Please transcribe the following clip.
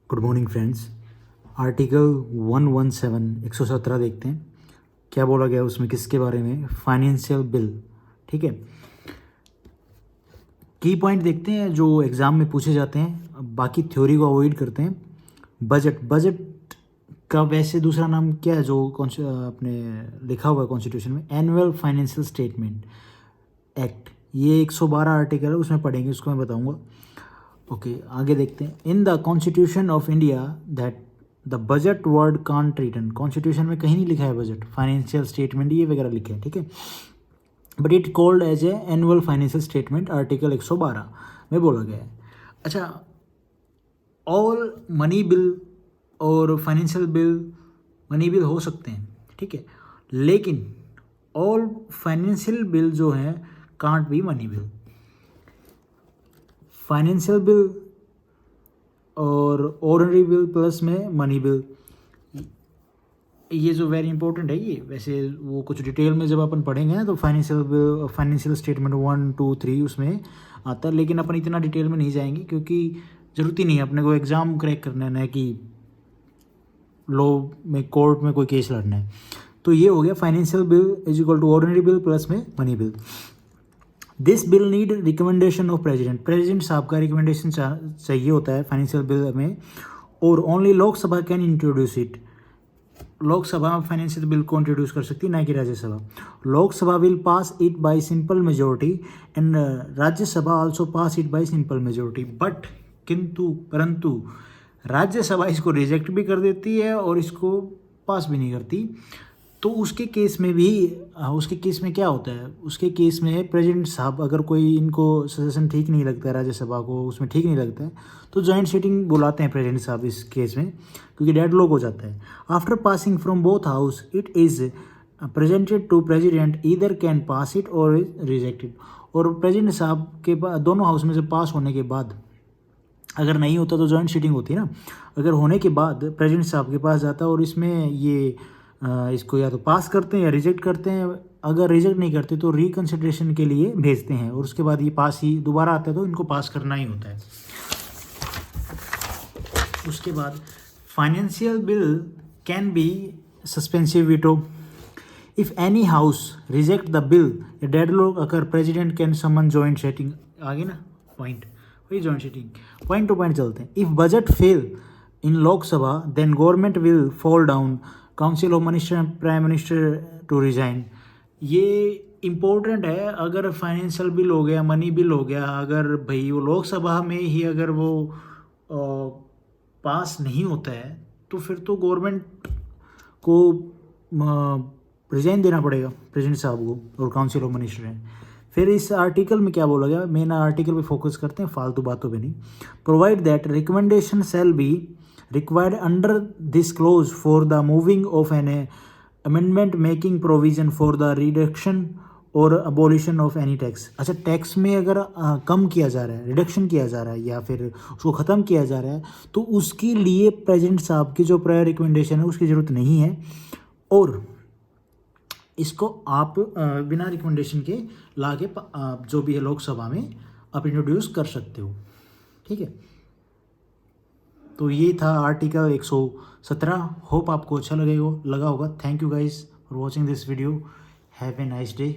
Good morning friends. Article 117 117 देखते हैं क्या बोला गया उसमें, किसके बारे में, फाइनेंशियल बिल। ठीक है, की पॉइंट देखते हैं जो एग्ज़ाम में पूछे जाते हैं, अब बाकी थ्योरी को अवॉइड करते हैं। बजट का वैसे दूसरा नाम क्या है जो अपने लिखा हुआ है कॉन्स्टिट्यूशन में, एनुअल फाइनेंशियल स्टेटमेंट एक्ट। ये 112 आर्टिकल है, उसमें पढ़ेंगे, उसको मैं बताऊंगा। ओके, आगे देखते हैं। In the constitution of India that the budget word can't written. Constitution में कहीं नहीं लिखा है बजट, फाइनेंशियल स्टेटमेंट ये वगैरह लिखे हैं, ठीक है, but it called as a annual financial statement, article 112 में बोला गया है। अच्छा, ऑल मनी बिल और फाइनेंशियल बिल मनी बिल हो सकते हैं, ठीक है, लेकिन ऑल फाइनेंशियल बिल जो है can't be money bill. Financial bill और ऑर्डिनरी बिल प्लस में मनी बिल, ये जो वेरी इंपॉर्टेंट है ये। वैसे वो कुछ डिटेल में जब अपन पढ़ेंगे ना तो फाइनेंशियल बिल, फाइनेंशियल स्टेटमेंट 1 2 3 उसमें आता है, लेकिन अपन इतना डिटेल में नहीं जाएंगे क्योंकि ज़रूरत ही नहीं है। अपने को एग्ज़ाम क्रैक करना है, कि लॉ में कोर्ट में कोई केस लड़ना है। तो ये हो गया financial bill is equal to ordinary bill plus में money bill. This bill need recommendation of president. President साहब का रिकमेंडेशन चाहिए होता है फाइनेंशियल बिल में, और only Lok Sabha can introduce it. Lok Sabha financial bill को इंट्रोड्यूस कर सकती है, ना कि Rajya Sabha. Lok Sabha will pass it by simple majority and Rajya Sabha also pass it by simple majority. But परंतु राज्यसभा इसको रिजेक्ट भी कर देती है और इसको पास भी नहीं करती। तो उसके केस में क्या होता है, उसके केस में प्रेसिडेंट साहब अगर कोई इनको सजेशन ठीक नहीं लगता है, राज्यसभा को उसमें ठीक नहीं लगता है, तो जॉइंट सीटिंग बुलाते हैं प्रेसिडेंट साहब इस केस में, क्योंकि डेडलॉक हो जाता है। After passing from both house it is presented to president, either can pass it और रिजेक्टेड। और प्रेसिडेंट साहब के पास दोनों हाउस में से पास होने के बाद, अगर नहीं होता तो जॉइंट सीटिंग होती है ना, अगर होने के बाद प्रेसिडेंट साहब के पास जाता है और इसमें ये इसको या तो पास करते हैं या रिजेक्ट करते हैं। अगर रिजेक्ट नहीं करते तो रिकन्सिडरेशन के लिए भेजते हैं, और उसके बाद ये पास ही दोबारा आता है, तो इनको पास करना ही होता है। उसके बाद financial bill can be suspensive veto if any house reject the bill, deadlock occur, president can summon joint sitting. आगे ना पॉइंट वही joint sitting, point to point चलते हैं। If budget fail in Lok Sabha then government will fall down, council of minister, prime minister to resign. ये important है। अगर financial bill हो गया, मनी बिल हो गया, अगर भाई वो लोकसभा में ही अगर वो पास नहीं होता है तो फिर तो गवर्नमेंट को रिजाइन देना पड़ेगा प्रेसिडेंट साहब को और काउंसिल ऑफ मिनिस्टर है। फिर इस आर्टिकल में क्या बोला गया, मेन आर्टिकल पे फोकस करते हैं, फालतू बातों पे नहीं। Provide that recommendation shall be required under this clause for the moving of an amendment making provision for the reduction or abolition of any tax। अच्छा, टैक्स में अगर कम किया जा रहा है, रिडक्शन किया जा रहा है या फिर उसको ख़त्म किया जा रहा है, तो उसके लिए प्रेसिडेंट साहब की जो प्रायर रिकमेंडेशन है उसकी ज़रूरत नहीं है, और इसको आप बिना रिकमेंडेशन के ला के जो भी है लोकसभा में आप इंट्रोड्यूस कर सकते हो, ठीक है। तो ये था आर्टिकल 117। होप आपको अच्छा लगा होगा। Thank you guys for watching this video. Have a nice day.